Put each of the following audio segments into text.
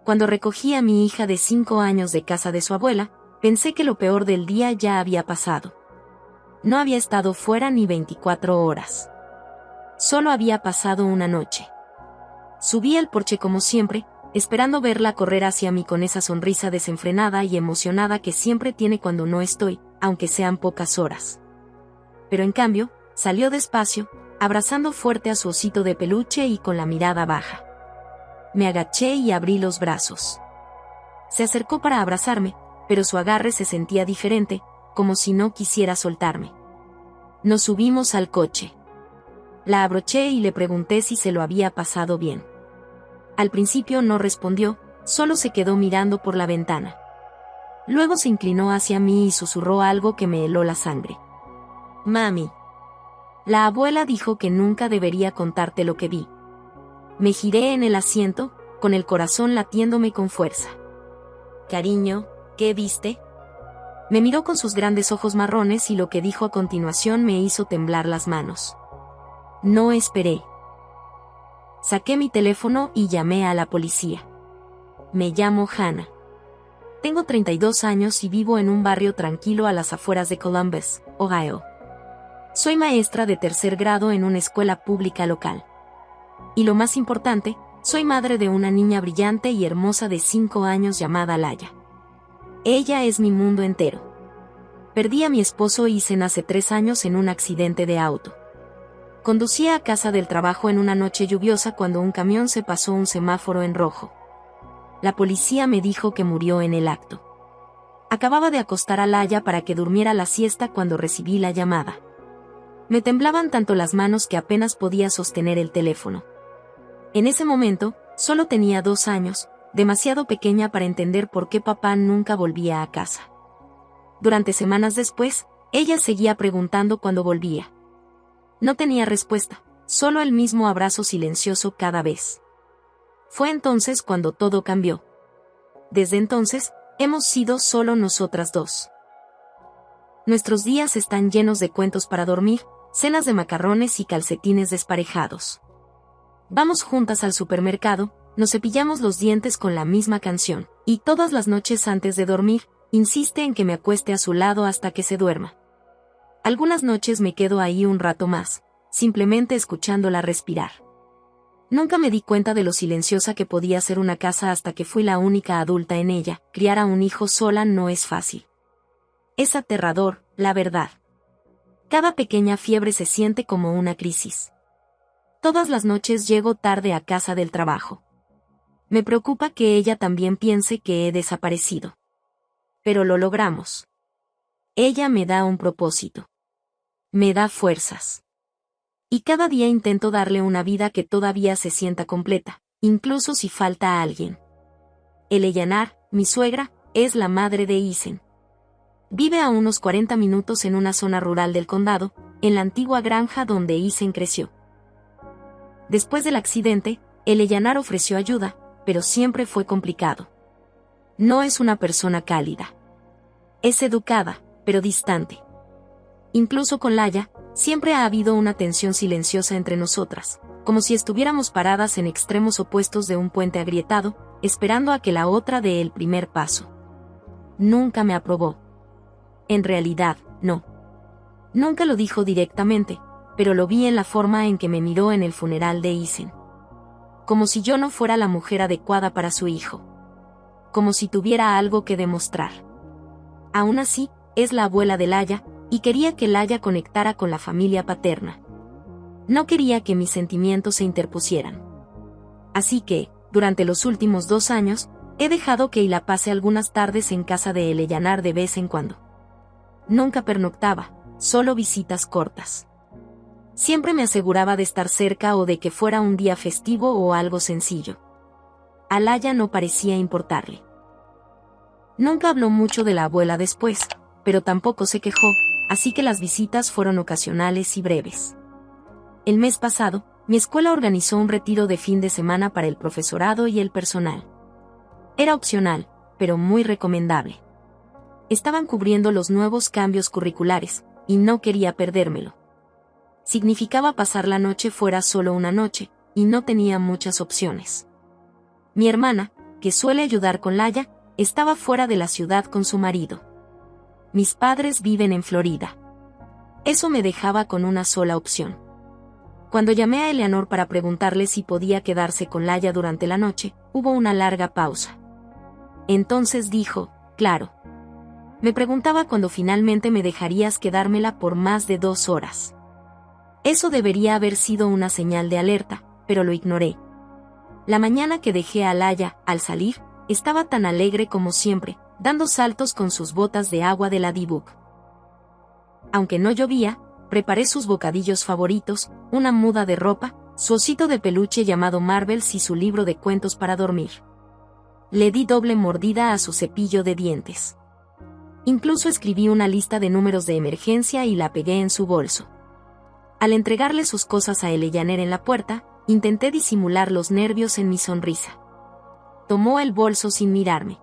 Cuando recogí a mi hija de 5 años de casa de su abuela, pensé que lo peor del día ya había pasado. No había estado fuera ni 24 horas. Solo había pasado una noche. Subí al porche como siempre, esperando verla correr hacia mí con esa sonrisa desenfrenada y emocionada que siempre tiene cuando no estoy, aunque sean pocas horas. Pero en cambio, salió despacio, abrazando fuerte a su osito de peluche y con la mirada baja. Me agaché y abrí los brazos. Se acercó para abrazarme, pero su agarre se sentía diferente, como si no quisiera soltarme. Nos subimos al coche. La abroché y le pregunté si se lo había pasado bien. Al principio no respondió, solo se quedó mirando por la ventana. Luego se inclinó hacia mí y susurró algo que me heló la sangre. «Mami. La abuela dijo que nunca debería contarte lo que vi». Me giré en el asiento, con el corazón latiéndome con fuerza. «Cariño, ¿qué viste?». Me miró con sus grandes ojos marrones y lo que dijo a continuación me hizo temblar las manos. No esperé. Saqué mi teléfono y llamé a la policía. Me llamo Hannah. Tengo 32 años y vivo en un barrio tranquilo a las afueras de Columbus, Ohio. Soy maestra de 3er grado en una escuela pública local. Y lo más importante, soy madre de una niña brillante y hermosa de 5 años llamada Laya. Ella es mi mundo entero. Perdí a mi esposo Isen hace 3 años en un accidente de auto. Conducía a casa del trabajo en una noche lluviosa cuando un camión se pasó un semáforo en rojo. La policía me dijo que murió en el acto. Acababa de acostar a Laya para que durmiera la siesta cuando recibí la llamada. Me temblaban tanto las manos que apenas podía sostener el teléfono. En ese momento, solo tenía 2 años, demasiado pequeña para entender por qué papá nunca volvía a casa. Durante semanas después, ella seguía preguntando cuándo volvía. No tenía respuesta, solo el mismo abrazo silencioso cada vez. Fue entonces cuando todo cambió. Desde entonces, hemos sido solo nosotras dos. Nuestros días están llenos de cuentos para dormir, cenas de macarrones y calcetines desparejados. Vamos juntas al supermercado, nos cepillamos los dientes con la misma canción, y todas las noches antes de dormir, insiste en que me acueste a su lado hasta que se duerma. Algunas noches me quedo ahí un rato más, simplemente escuchándola respirar. Nunca me di cuenta de lo silenciosa que podía ser una casa hasta que fui la única adulta en ella. Criar a un hijo sola no es fácil. Es aterrador, la verdad. Cada pequeña fiebre se siente como una crisis. Todas las noches llego tarde a casa del trabajo. Me preocupa que ella también piense que he desaparecido. Pero lo logramos. Ella me da un propósito. Me da fuerzas. Y cada día intento darle una vida que todavía se sienta completa, incluso si falta alguien. Eleyanar, mi suegra, es la madre de Isen. Vive a unos 40 minutos en una zona rural del condado, en la antigua granja donde Isen creció. Después del accidente, Eleyanar ofreció ayuda, pero siempre fue complicado. No es una persona cálida. Es educada, pero distante. Incluso con Laya, siempre ha habido una tensión silenciosa entre nosotras, como si estuviéramos paradas en extremos opuestos de un puente agrietado, esperando a que la otra dé el primer paso. Nunca me aprobó. En realidad, no. Nunca lo dijo directamente, pero lo vi en la forma en que me miró en el funeral de Isen. Como si yo no fuera la mujer adecuada para su hijo. Como si tuviera algo que demostrar. Aún así, es la abuela de Laya, y quería que Laya conectara con la familia paterna. No quería que mis sentimientos se interpusieran. Así que, durante los últimos 2 años, he dejado que Ila pase algunas tardes en casa de Eleyanar de vez en cuando. Nunca pernoctaba, solo visitas cortas. Siempre me aseguraba de estar cerca o de que fuera un día festivo o algo sencillo. A Laya no parecía importarle. Nunca habló mucho de la abuela después, pero tampoco se quejó, así que las visitas fueron ocasionales y breves. El mes pasado, mi escuela organizó un retiro de fin de semana para el profesorado y el personal. Era opcional, pero muy recomendable. Estaban cubriendo los nuevos cambios curriculares, y no quería perdérmelo. Significaba pasar la noche fuera solo una noche, y no tenía muchas opciones. Mi hermana, que suele ayudar con Laya, estaba fuera de la ciudad con su marido. Mis padres viven en Florida. Eso me dejaba con una sola opción. Cuando llamé a Eleanor para preguntarle si podía quedarse con Laya durante la noche, hubo una larga pausa. Entonces dijo, claro. Me preguntaba cuándo finalmente me dejarías quedármela por más de 2 horas. Eso debería haber sido una señal de alerta, pero lo ignoré. La mañana que dejé a Laya, al salir, estaba tan alegre como siempre, dando saltos con sus botas de agua de Ladybug. Aunque no llovía, preparé sus bocadillos favoritos, una muda de ropa, su osito de peluche llamado Marvels y su libro de cuentos para dormir. Le di doble mordida a su cepillo de dientes. Incluso escribí una lista de números de emergencia y la pegué en su bolso. Al entregarle sus cosas a Eleanor en la puerta, intenté disimular los nervios en mi sonrisa. Tomó el bolso sin mirarme.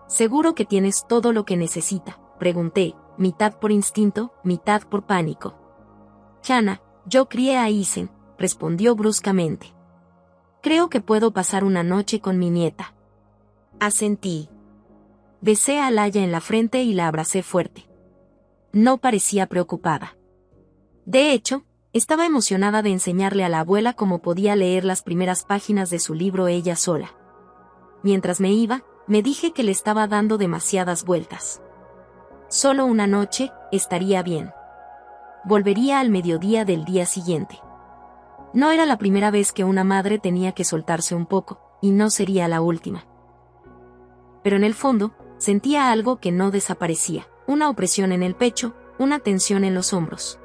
«¿Seguro que tienes todo lo que necesita?», pregunté, mitad por instinto, mitad por pánico. «Hannah, yo crié a Isen», respondió bruscamente. «Creo que puedo pasar una noche con mi nieta». Asentí. Besé a Laya en la frente y la abracé fuerte. No parecía preocupada. De hecho, estaba emocionada de enseñarle a la abuela cómo podía leer las primeras páginas de su libro ella sola. Mientras me iba, me dije que le estaba dando demasiadas vueltas. Solo una noche, estaría bien. Volvería al mediodía del día siguiente. No era la primera vez que una madre tenía que soltarse un poco, y no sería la última. Pero en el fondo, sentía algo que no desaparecía, una opresión en el pecho, una tensión en los hombros.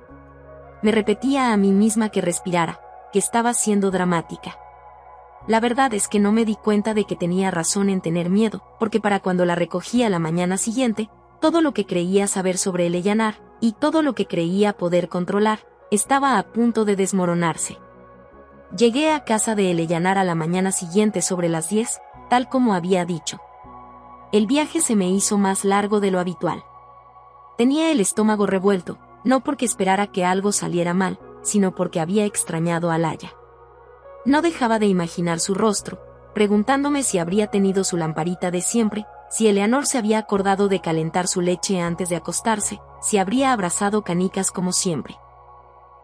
Me repetía a mí misma que respirara, que estaba siendo dramática. La verdad es que no me di cuenta de que tenía razón en tener miedo, porque para cuando la recogí a la mañana siguiente, todo lo que creía saber sobre Eleanor, y todo lo que creía poder controlar, estaba a punto de desmoronarse. Llegué a casa de Eleanor a la mañana siguiente sobre las 10, tal como había dicho. El viaje se me hizo más largo de lo habitual. Tenía el estómago revuelto, no porque esperara que algo saliera mal, sino porque había extrañado a Laya. No dejaba de imaginar su rostro, preguntándome si habría tenido su lamparita de siempre, si Eleanor se había acordado de calentar su leche antes de acostarse, si habría abrazado canicas como siempre.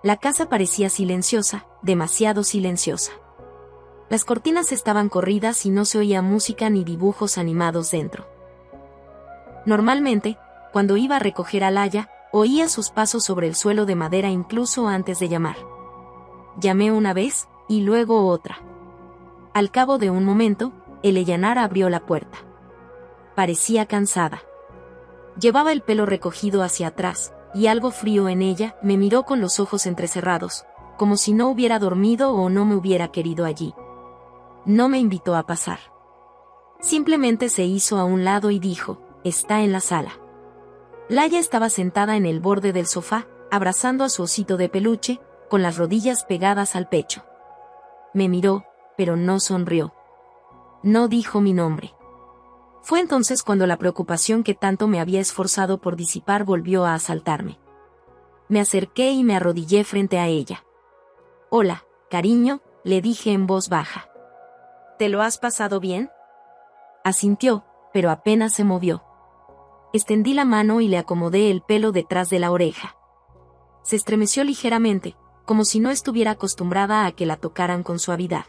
La casa parecía silenciosa, demasiado silenciosa. Las cortinas estaban corridas y no se oía música ni dibujos animados dentro. Normalmente, cuando iba a recoger a Laya, oía sus pasos sobre el suelo de madera incluso antes de llamar. Llamé una vez, y luego otra. Al cabo de un momento, Eleanor abrió la puerta. Parecía cansada. Llevaba el pelo recogido hacia atrás, y algo frío en ella, me miró con los ojos entrecerrados, como si no hubiera dormido o no me hubiera querido allí. No me invitó a pasar. Simplemente se hizo a un lado y dijo, «Está en la sala». Laya estaba sentada en el borde del sofá, abrazando a su osito de peluche, con las rodillas pegadas al pecho. Me miró, pero no sonrió. No dijo mi nombre. Fue entonces cuando la preocupación que tanto me había esforzado por disipar volvió a asaltarme. Me acerqué y me arrodillé frente a ella. «Hola, cariño», le dije en voz baja. «¿Te lo has pasado bien?». Asintió, pero apenas se movió. Extendí la mano y le acomodé el pelo detrás de la oreja. Se estremeció ligeramente, como si no estuviera acostumbrada a que la tocaran con suavidad.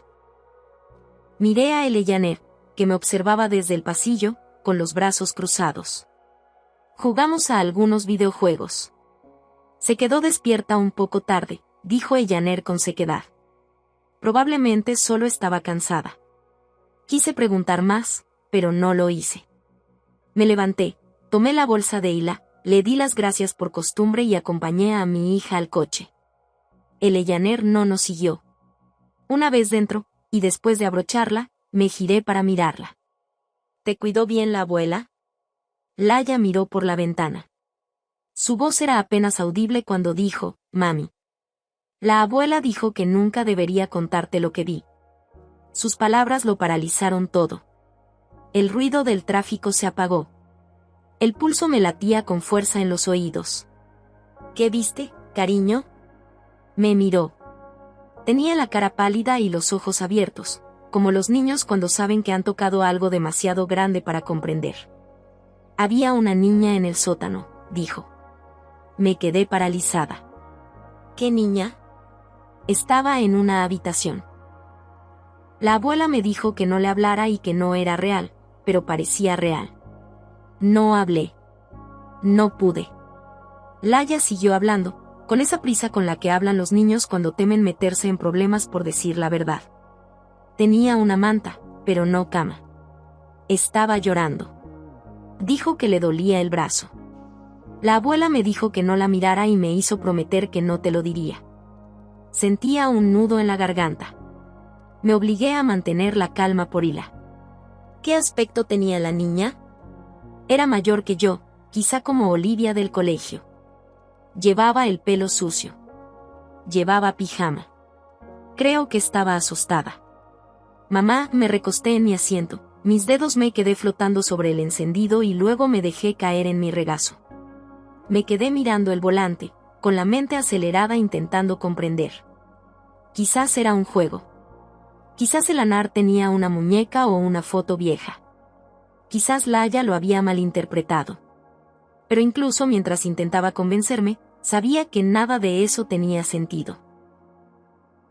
Miré a Eleanor, que me observaba desde el pasillo, con los brazos cruzados. Jugamos a algunos videojuegos. Se quedó despierta un poco tarde, dijo Eleanor con sequedad. Probablemente solo estaba cansada. Quise preguntar más, pero no lo hice. Me levanté, tomé la bolsa de Hila, le di las gracias por costumbre y acompañé a mi hija al coche. Eleanor no nos siguió. Una vez dentro, y después de abrocharla, me giré para mirarla. ¿Te cuidó bien la abuela? Laya miró por la ventana. Su voz era apenas audible cuando dijo, «Mami». La abuela dijo que nunca debería contarte lo que vi. Sus palabras lo paralizaron todo. El ruido del tráfico se apagó. El pulso me latía con fuerza en los oídos. «¿Qué viste, cariño?». Me miró. Tenía la cara pálida y los ojos abiertos, como los niños cuando saben que han tocado algo demasiado grande para comprender. Había una niña en el sótano, dijo. Me quedé paralizada. ¿Qué niña? Estaba en una habitación. La abuela me dijo que no le hablara y que no era real, pero parecía real. No hablé. No pude. Laya siguió hablando, con esa prisa con la que hablan los niños cuando temen meterse en problemas por decir la verdad. Tenía una manta, pero no cama. Estaba llorando. Dijo que le dolía el brazo. La abuela me dijo que no la mirara y me hizo prometer que no te lo diría. Sentía un nudo en la garganta. Me obligué a mantener la calma por ira. ¿Qué aspecto tenía la niña? Era mayor que yo, quizá como Olivia del colegio. Llevaba el pelo sucio. Llevaba pijama. Creo que estaba asustada. Mamá, me recosté en mi asiento, mis dedos me quedé flotando sobre el encendido y luego me dejé caer en mi regazo. Me quedé mirando el volante, con la mente acelerada intentando comprender. Quizás era un juego. Quizás el Anar tenía una muñeca o una foto vieja. Quizás Laya lo había malinterpretado. Pero incluso mientras intentaba convencerme, sabía que nada de eso tenía sentido.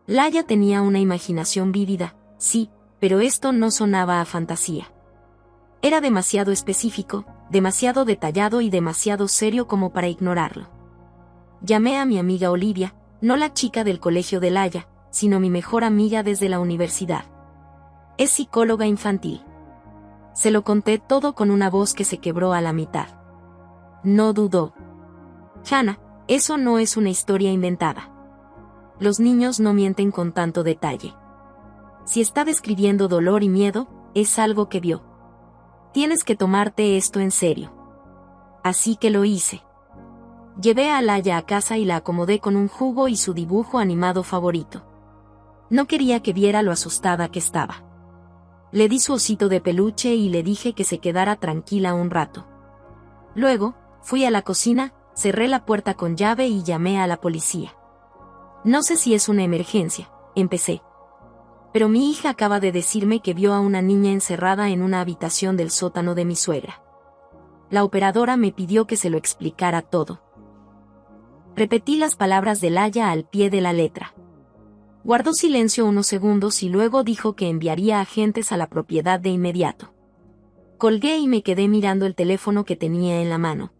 Laya tenía una imaginación vívida, sí, pero esto no sonaba a fantasía. Era demasiado específico, demasiado detallado y demasiado serio como para ignorarlo. Llamé a mi amiga Olivia, no la chica del colegio de Laya, sino mi mejor amiga desde la universidad. Es psicóloga infantil. Se lo conté todo con una voz que se quebró a la mitad. No dudó. Hannah, eso no es una historia inventada. Los niños no mienten con tanto detalle. Si está describiendo dolor y miedo, es algo que vio. Tienes que tomarte esto en serio. Así que lo hice. Llevé a Laya a casa y la acomodé con un jugo y su dibujo animado favorito. No quería que viera lo asustada que estaba. Le di su osito de peluche y le dije que se quedara tranquila un rato. Luego, fui a la cocina, cerré la puerta con llave y llamé a la policía. No sé si es una emergencia, empecé. Pero mi hija acaba de decirme que vio a una niña encerrada en una habitación del sótano de mi suegra. La operadora me pidió que se lo explicara todo. Repetí las palabras de Laya al pie de la letra. Guardó silencio unos segundos y luego dijo que enviaría agentes a la propiedad de inmediato. Colgué y me quedé mirando el teléfono que tenía en la mano.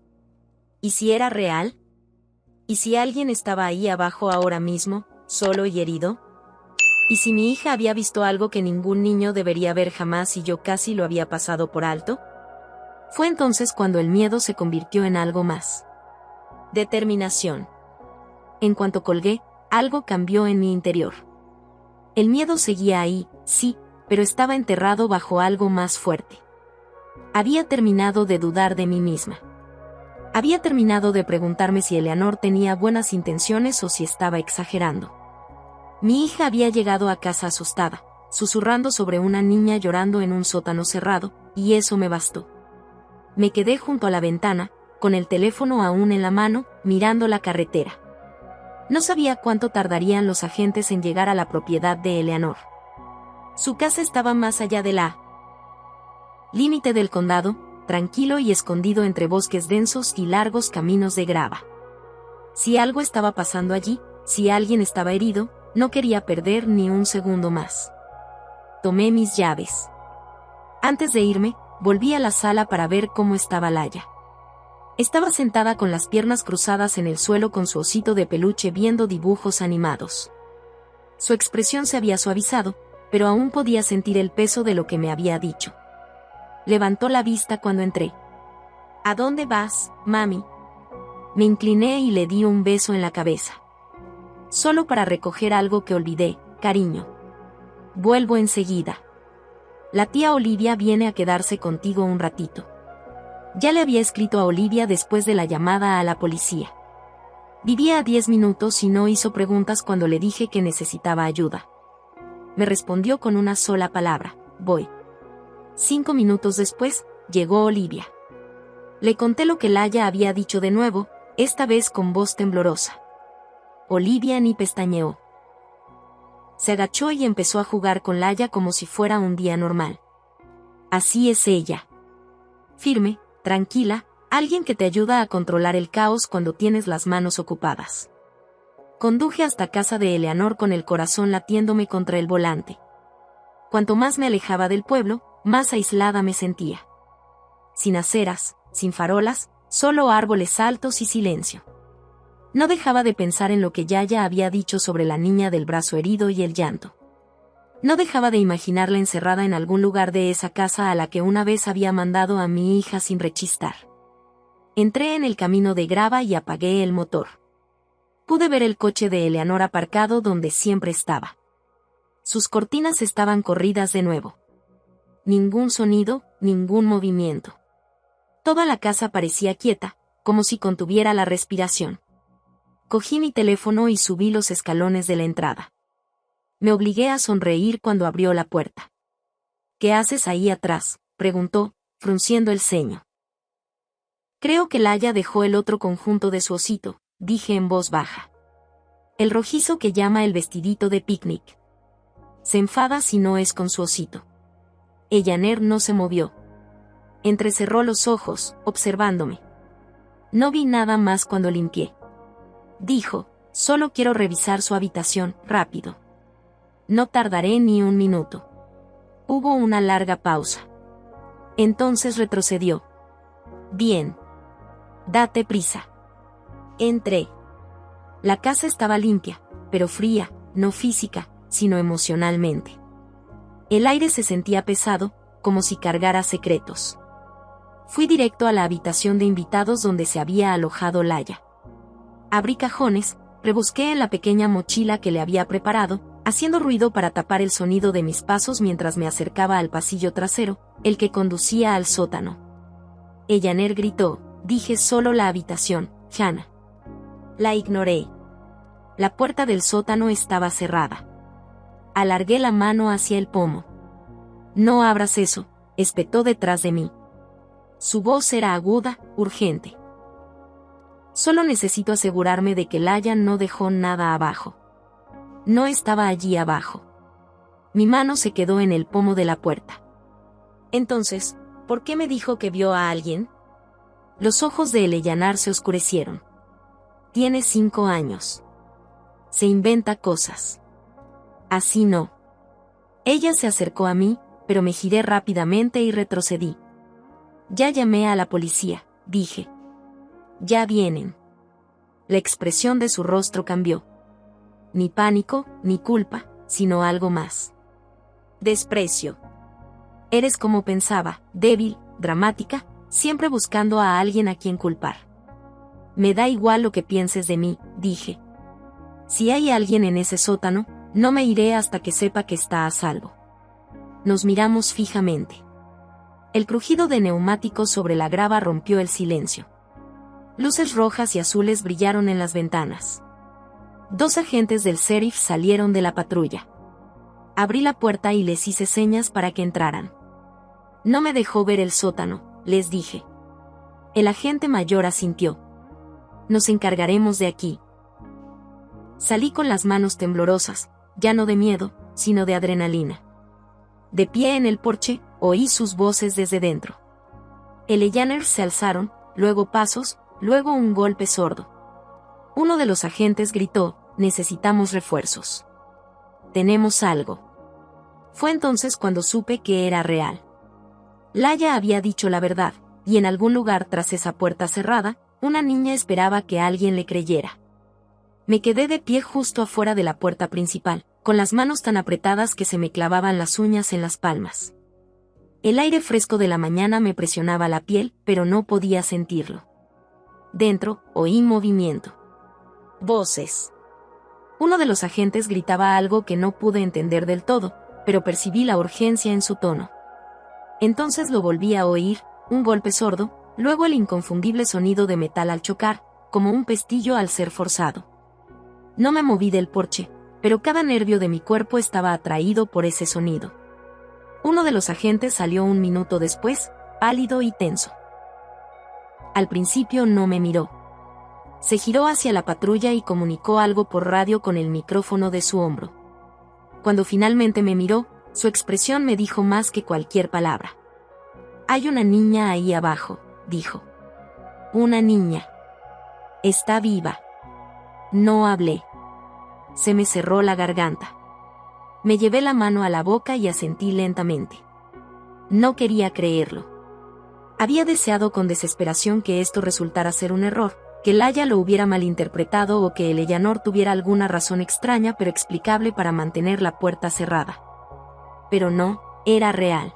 ¿Y si era real? ¿Y si alguien estaba ahí abajo ahora mismo, solo y herido? ¿Y si mi hija había visto algo que ningún niño debería ver jamás y yo casi lo había pasado por alto? Fue entonces cuando el miedo se convirtió en algo más. Determinación. En cuanto colgué, algo cambió en mi interior. El miedo seguía ahí, sí, pero estaba enterrado bajo algo más fuerte. Había terminado de dudar de mí misma. Había terminado de preguntarme si Eleanor tenía buenas intenciones o si estaba exagerando. Mi hija había llegado a casa asustada, susurrando sobre una niña llorando en un sótano cerrado, y eso me bastó. Me quedé junto a la ventana, con el teléfono aún en la mano, mirando la carretera. No sabía cuánto tardarían los agentes en llegar a la propiedad de Eleanor. Su casa estaba más allá de la límite del condado, tranquilo y escondido entre bosques densos y largos caminos de grava. Si algo estaba pasando allí, si alguien estaba herido, no quería perder ni un segundo más. Tomé mis llaves. Antes de irme, volví a la sala para ver cómo estaba Laya. Estaba sentada con las piernas cruzadas en el suelo con su osito de peluche viendo dibujos animados. Su expresión se había suavizado, pero aún podía sentir el peso de lo que me había dicho. Levantó la vista cuando entré. ¿A dónde vas, mami? Me incliné y le di un beso en la cabeza. Solo para recoger algo que olvidé, cariño. Vuelvo enseguida. La tía Olivia viene a quedarse contigo un ratito. Ya le había escrito a Olivia después de la llamada a la policía. Vivía a 10 minutos y no hizo preguntas cuando le dije que necesitaba ayuda. Me respondió con una sola palabra: voy. 5 minutos después, llegó Olivia. Le conté lo que Laya había dicho de nuevo, esta vez con voz temblorosa. Olivia ni pestañeó. Se agachó y empezó a jugar con Laia como si fuera un día normal. Así es ella. Firme, tranquila, alguien que te ayuda a controlar el caos cuando tienes las manos ocupadas. Conduje hasta casa de Eleanor con el corazón latiéndome contra el volante. Cuanto más me alejaba del pueblo, más aislada me sentía. Sin aceras, sin farolas, solo árboles altos y silencio. No dejaba de pensar en lo que Yaya había dicho sobre la niña del brazo herido y el llanto. No dejaba de imaginarla encerrada en algún lugar de esa casa a la que una vez había mandado a mi hija sin rechistar. Entré en el camino de grava y apagué el motor. Pude ver el coche de Eleanor aparcado donde siempre estaba. Sus cortinas estaban corridas de nuevo. Ningún sonido, ningún movimiento. Toda la casa parecía quieta, como si contuviera la respiración. Cogí mi teléfono y subí los escalones de la entrada. Me obligué a sonreír cuando abrió la puerta. ¿Qué haces ahí atrás?, preguntó, frunciendo el ceño. Creo que Laia dejó el otro conjunto de su osito, dije en voz baja. El rojizo que llama el vestidito de picnic. Se enfada si no es con su osito. Eleanor no se movió. Entrecerró los ojos, observándome. No vi nada más cuando limpié. Dijo, solo quiero revisar su habitación, rápido. No tardaré ni un minuto. Hubo una larga pausa. Entonces retrocedió. Bien. Date prisa. Entré. La casa estaba limpia, pero fría, no física, sino emocionalmente. El aire se sentía pesado, como si cargara secretos. Fui directo a la habitación de invitados donde se había alojado Laia. Abrí cajones, rebusqué en la pequeña mochila que le había preparado, haciendo ruido para tapar el sonido de mis pasos mientras me acercaba al pasillo trasero, el que conducía al sótano. Eleanor gritó, dije solo la habitación, Hannah. La ignoré. La puerta del sótano estaba cerrada. Alargué la mano hacia el pomo. No abras eso, espetó detrás de mí. Su voz era aguda, urgente. Solo necesito asegurarme de que Laia no dejó nada abajo. No estaba allí abajo. Mi mano se quedó en el pomo de la puerta. Entonces, ¿por qué me dijo que vio a alguien? Los ojos de Eleanor se oscurecieron. Tiene 5 años. Se inventa cosas. Así no. Ella se acercó a mí, pero me giré rápidamente y retrocedí. Ya llamé a la policía, dije. Ya vienen. La expresión de su rostro cambió. Ni pánico, ni culpa, sino algo más. Desprecio. Eres como pensaba, débil, dramática, siempre buscando a alguien a quien culpar. Me da igual lo que pienses de mí, dije. Si hay alguien en ese sótano, no me iré hasta que sepa que está a salvo. Nos miramos fijamente. El crujido de neumáticos sobre la grava rompió el silencio. Luces rojas y azules brillaron en las ventanas. 2 agentes del sheriff salieron de la patrulla. Abrí la puerta y les hice señas para que entraran. No me dejó ver el sótano, les dije. El agente mayor asintió. Nos encargaremos de aquí. Salí con las manos temblorosas, ya no de miedo, sino de adrenalina. De pie en el porche, oí sus voces desde dentro. Eleanor se alzaron, luego pasos, luego un golpe sordo. Uno de los agentes gritó, necesitamos refuerzos. Tenemos algo. Fue entonces cuando supe que era real. Laia había dicho la verdad, y en algún lugar tras esa puerta cerrada, una niña esperaba que alguien le creyera. Me quedé de pie justo afuera de la puerta principal, con las manos tan apretadas que se me clavaban las uñas en las palmas. El aire fresco de la mañana me presionaba la piel, pero no podía sentirlo. Dentro, oí movimiento. Voces. Uno de los agentes gritaba algo que no pude entender del todo, pero percibí la urgencia en su tono. Entonces lo volví a oír, un golpe sordo, luego el inconfundible sonido de metal al chocar, como un pestillo al ser forzado. No me moví del porche, pero cada nervio de mi cuerpo estaba atraído por ese sonido. Uno de los agentes salió un minuto después, pálido y tenso. Al principio no me miró. Se giró hacia la patrulla y comunicó algo por radio con el micrófono de su hombro. Cuando finalmente me miró, su expresión me dijo más que cualquier palabra. «Hay una niña ahí abajo», dijo. «Una niña. Está viva». No hablé. Se me cerró la garganta. Me llevé la mano a la boca y asentí lentamente. No quería creerlo. Había deseado con desesperación que esto resultara ser un error, que Laya lo hubiera malinterpretado o que Eleanor tuviera alguna razón extraña pero explicable para mantener la puerta cerrada. Pero no, era real.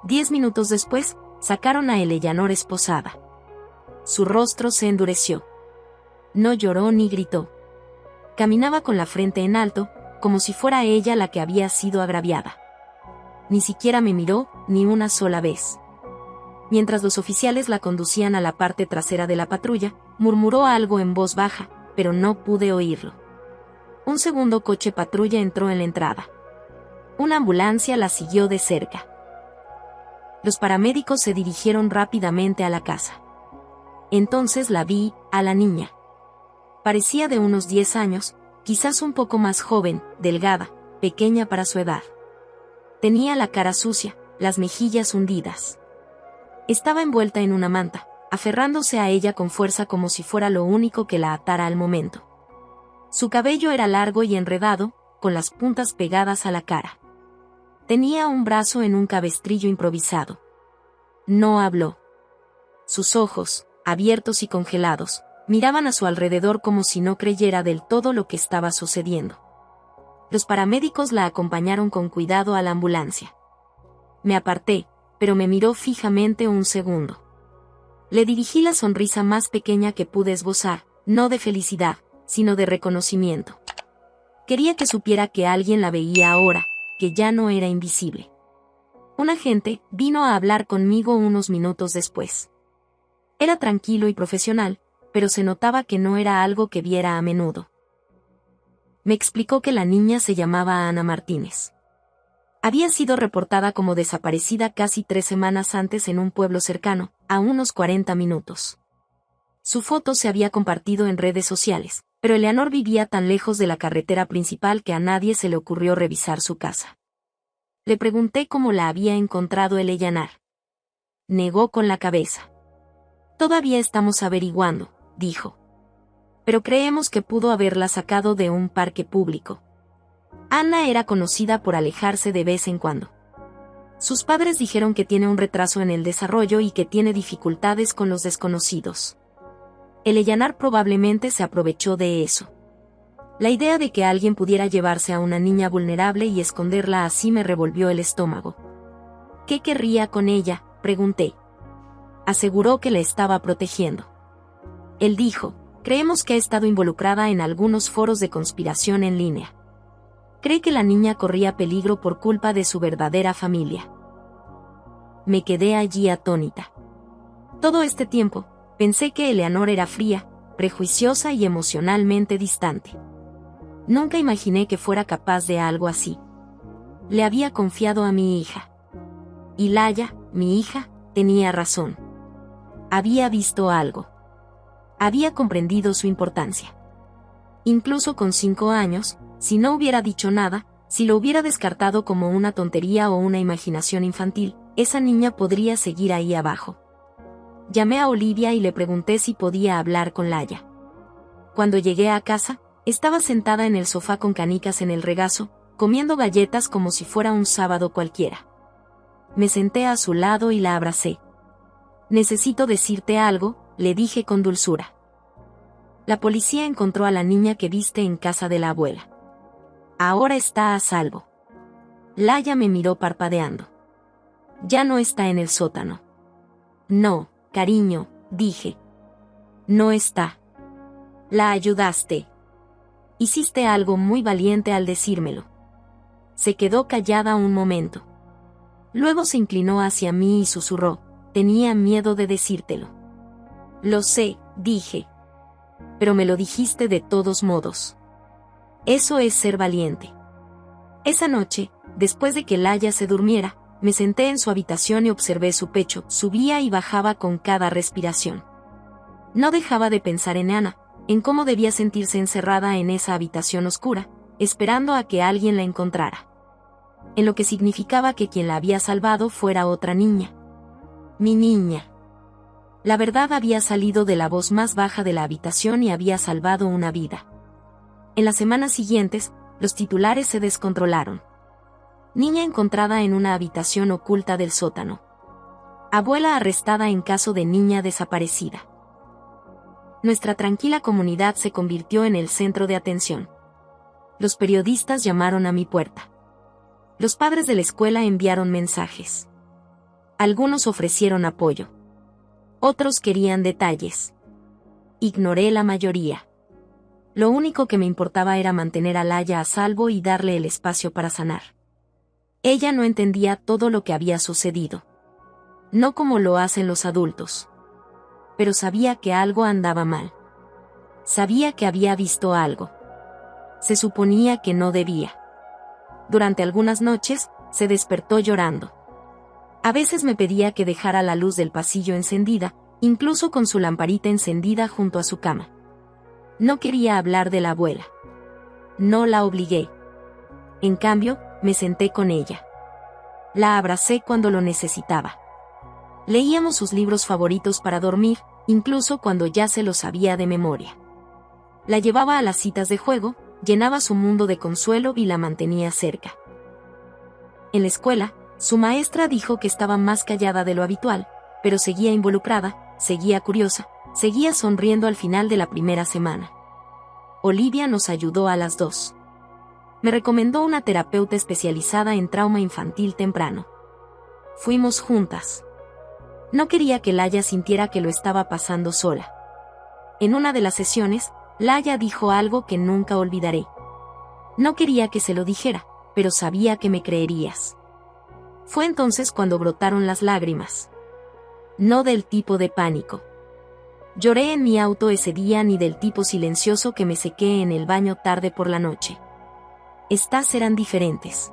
10 minutos después, sacaron a Eleanor esposada. Su rostro se endureció. No lloró ni gritó. Caminaba con la frente en alto, como si fuera ella la que había sido agraviada. Ni siquiera me miró, ni una sola vez. Mientras los oficiales la conducían a la parte trasera de la patrulla, murmuró algo en voz baja, pero no pude oírlo. Un segundo coche patrulla entró en la entrada. Una ambulancia la siguió de cerca. Los paramédicos se dirigieron rápidamente a la casa. Entonces la vi, a la niña. Parecía de unos 10 años, quizás un poco más joven, delgada, pequeña para su edad. Tenía la cara sucia, las mejillas hundidas. Estaba envuelta en una manta, aferrándose a ella con fuerza como si fuera lo único que la atara al momento. Su cabello era largo y enredado, con las puntas pegadas a la cara. Tenía un brazo en un cabestrillo improvisado. No habló. Sus ojos, abiertos y congelados, miraban a su alrededor como si no creyera del todo lo que estaba sucediendo. Los paramédicos la acompañaron con cuidado a la ambulancia. Me aparté, pero me miró fijamente un segundo. Le dirigí la sonrisa más pequeña que pude esbozar, no de felicidad, sino de reconocimiento. Quería que supiera que alguien la veía ahora, que ya no era invisible. Un agente vino a hablar conmigo unos minutos después. Era tranquilo y profesional, pero se notaba que no era algo que viera a menudo. Me explicó que la niña se llamaba Ana Martínez. Había sido reportada como desaparecida casi 3 semanas antes en un pueblo cercano, a unos 40 minutos. Su foto se había compartido en redes sociales, pero Eleanor vivía tan lejos de la carretera principal que a nadie se le ocurrió revisar su casa. Le pregunté cómo la había encontrado Eleanor. Negó con la cabeza. «Todavía estamos averiguando», dijo. «Pero creemos que pudo haberla sacado de un parque público». Ana era conocida por alejarse de vez en cuando. Sus padres dijeron que tiene un retraso en el desarrollo y que tiene dificultades con los desconocidos. Eleanor probablemente se aprovechó de eso. La idea de que alguien pudiera llevarse a una niña vulnerable y esconderla así me revolvió el estómago. «¿Qué querría con ella?», pregunté. Aseguró que la estaba protegiendo. Él dijo: «Creemos que ha estado involucrada en algunos foros de conspiración en línea. Cree que la niña corría peligro por culpa de su verdadera familia». Me quedé allí atónita. Todo este tiempo, pensé que Eleanor era fría, prejuiciosa y emocionalmente distante. Nunca imaginé que fuera capaz de algo así. Le había confiado a mi hija. Y Laya, mi hija, tenía razón. Había visto algo. Había comprendido su importancia. Incluso con 5 años, si no hubiera dicho nada, si lo hubiera descartado como una tontería o una imaginación infantil, esa niña podría seguir ahí abajo. Llamé a Olivia y le pregunté si podía hablar con Laya. Cuando llegué a casa, estaba sentada en el sofá con canicas en el regazo, comiendo galletas como si fuera un sábado cualquiera. Me senté a su lado y la abracé. «Necesito decirte algo», le dije con dulzura. «La policía encontró a la niña que viste en casa de la abuela. Ahora está a salvo». Laya me miró parpadeando. «Ya no está en el sótano». «No, cariño», dije. «No está. La ayudaste. Hiciste algo muy valiente al decírmelo». Se quedó callada un momento. Luego se inclinó hacia mí y susurró: «Tenía miedo de decírtelo». «Lo sé», dije. «Pero me lo dijiste de todos modos. Eso es ser valiente». Esa noche, después de que Laya se durmiera, me senté en su habitación y observé su pecho, subía y bajaba con cada respiración. No dejaba de pensar en Ana, en cómo debía sentirse encerrada en esa habitación oscura, esperando a que alguien la encontrara. En lo que significaba que quien la había salvado fuera otra niña. Mi niña. La verdad había salido de la voz más baja de la habitación y había salvado una vida. En las semanas siguientes, los titulares se descontrolaron. Niña encontrada en una habitación oculta del sótano. Abuela arrestada en caso de niña desaparecida. Nuestra tranquila comunidad se convirtió en el centro de atención. Los periodistas llamaron a mi puerta. Los padres de la escuela enviaron mensajes. Algunos ofrecieron apoyo. Otros querían detalles. Ignoré la mayoría. Lo único que me importaba era mantener a Laya a salvo y darle el espacio para sanar. Ella no entendía todo lo que había sucedido. No como lo hacen los adultos. Pero sabía que algo andaba mal. Sabía que había visto algo. Se suponía que no debía. Durante algunas noches, se despertó llorando. A veces me pedía que dejara la luz del pasillo encendida, incluso con su lamparita encendida junto a su cama. No quería hablar de la abuela. No la obligué. En cambio, me senté con ella. La abracé cuando lo necesitaba. Leíamos sus libros favoritos para dormir, incluso cuando ya se los sabía de memoria. La llevaba a las citas de juego, llenaba su mundo de consuelo y la mantenía cerca. En la escuela, su maestra dijo que estaba más callada de lo habitual, pero seguía involucrada, seguía curiosa, seguía sonriendo al final de la primera semana. Olivia nos ayudó a las dos. Me recomendó una terapeuta especializada en trauma infantil temprano. Fuimos juntas. No quería que Laya sintiera que lo estaba pasando sola. En una de las sesiones, Laya dijo algo que nunca olvidaré. No quería que se lo dijera, pero sabía que me creerías. Fue entonces cuando brotaron las lágrimas. No del tipo de pánico. Lloré en mi auto ese día ni del tipo silencioso que me sequé en el baño tarde por la noche. Estas eran diferentes.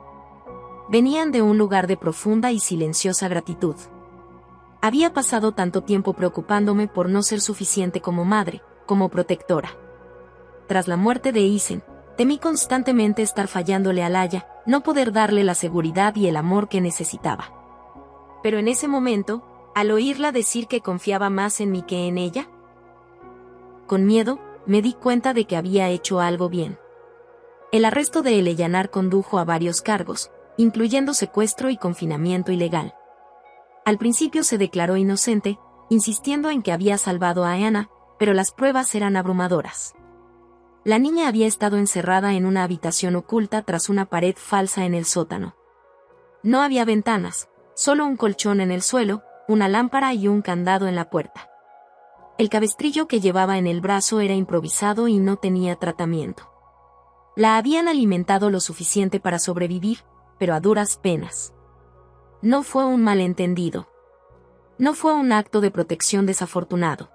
Venían de un lugar de profunda y silenciosa gratitud. Había pasado tanto tiempo preocupándome por no ser suficiente como madre, como protectora. Tras la muerte de Isen, temí constantemente estar fallándole a Laya, no poder darle la seguridad y el amor que necesitaba. Pero en ese momento, al oírla decir que confiaba más en mí que en ella, con miedo, me di cuenta de que había hecho algo bien. El arresto de Eleyanar condujo a varios cargos, incluyendo secuestro y confinamiento ilegal. Al principio se declaró inocente, insistiendo en que había salvado a Anna, pero las pruebas eran abrumadoras. La niña había estado encerrada en una habitación oculta tras una pared falsa en el sótano. No había ventanas, solo un colchón en el suelo, una lámpara y un candado en la puerta. El cabestrillo que llevaba en el brazo era improvisado y no tenía tratamiento. La habían alimentado lo suficiente para sobrevivir, pero a duras penas. No fue un malentendido. No fue un acto de protección desafortunado.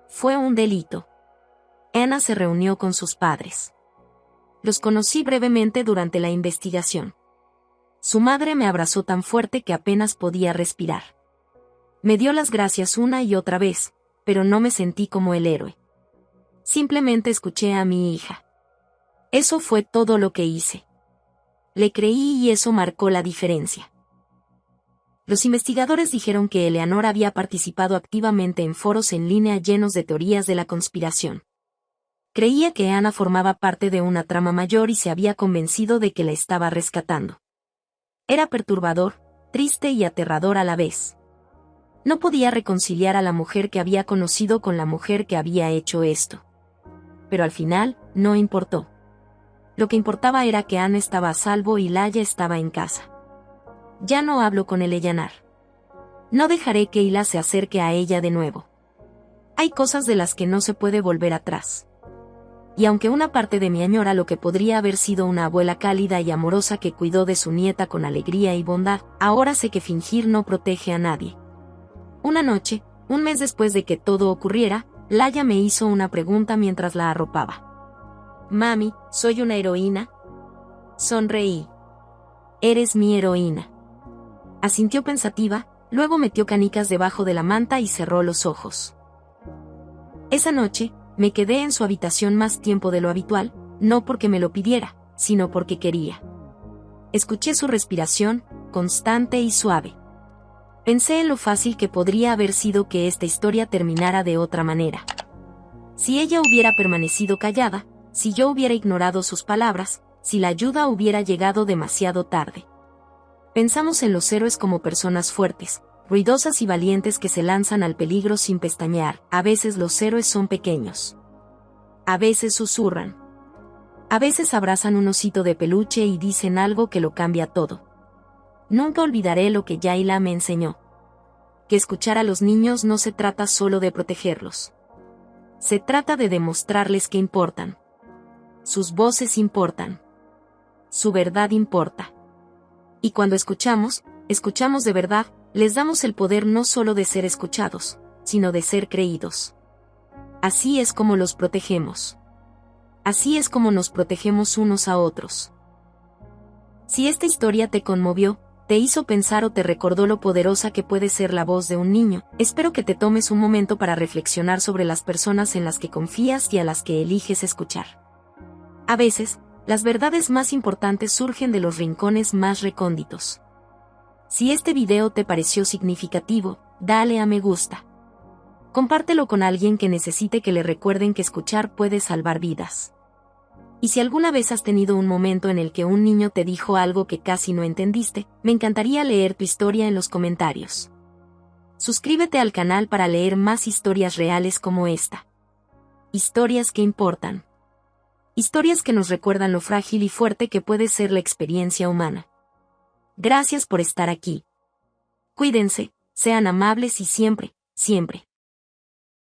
Fue un delito. Anna se reunió con sus padres. Los conocí brevemente durante la investigación. Su madre me abrazó tan fuerte que apenas podía respirar. Me dio las gracias una y otra vez, pero no me sentí como el héroe. Simplemente escuché a mi hija. Eso fue todo lo que hice. Le creí y eso marcó la diferencia. Los investigadores dijeron que Eleanor había participado activamente en foros en línea llenos de teorías de la conspiración. Creía que Anna formaba parte de una trama mayor y se había convencido de que la estaba rescatando. Era perturbador, triste y aterrador a la vez. No podía reconciliar a la mujer que había conocido con la mujer que había hecho esto. Pero al final, no importó. Lo que importaba era que Anna estaba a salvo y Laya estaba en casa. Ya no hablo con Eleyanar. No dejaré que Hila se acerque a ella de nuevo. Hay cosas de las que no se puede volver atrás. Y aunque una parte de mí añora lo que podría haber sido una abuela cálida y amorosa que cuidó de su nieta con alegría y bondad, ahora sé que fingir no protege a nadie. Una noche, un mes después de que todo ocurriera, Laya me hizo una pregunta mientras la arropaba. «Mami, ¿soy una heroína?» Sonreí. «Eres mi heroína». Asintió pensativa, luego metió canicas debajo de la manta y cerró los ojos. Esa noche, me quedé en su habitación más tiempo de lo habitual, no porque me lo pidiera, sino porque quería. Escuché su respiración, constante y suave. Pensé en lo fácil que podría haber sido que esta historia terminara de otra manera. Si ella hubiera permanecido callada, si yo hubiera ignorado sus palabras, si la ayuda hubiera llegado demasiado tarde. Pensamos en los héroes como personas fuertes, ruidosas y valientes que se lanzan al peligro sin pestañear. A veces los héroes son pequeños. A veces susurran. A veces abrazan un osito de peluche y dicen algo que lo cambia todo. Nunca olvidaré lo que Yaila me enseñó. Que escuchar a los niños no se trata solo de protegerlos. Se trata de demostrarles que importan. Sus voces importan. Su verdad importa. Y cuando escuchamos de verdad, les damos el poder no solo de ser escuchados, sino de ser creídos. Así es como los protegemos. Así es como nos protegemos unos a otros. Si esta historia te conmovió, te hizo pensar o te recordó lo poderosa que puede ser la voz de un niño, espero que te tomes un momento para reflexionar sobre las personas en las que confías y a las que eliges escuchar. A veces, las verdades más importantes surgen de los rincones más recónditos. Si este video te pareció significativo, dale a me gusta. Compártelo con alguien que necesite que le recuerden que escuchar puede salvar vidas. Y si alguna vez has tenido un momento en el que un niño te dijo algo que casi no entendiste, me encantaría leer tu historia en los comentarios. Suscríbete al canal para leer más historias reales como esta. Historias que importan. Historias que nos recuerdan lo frágil y fuerte que puede ser la experiencia humana. Gracias por estar aquí. Cuídense, sean amables y siempre, siempre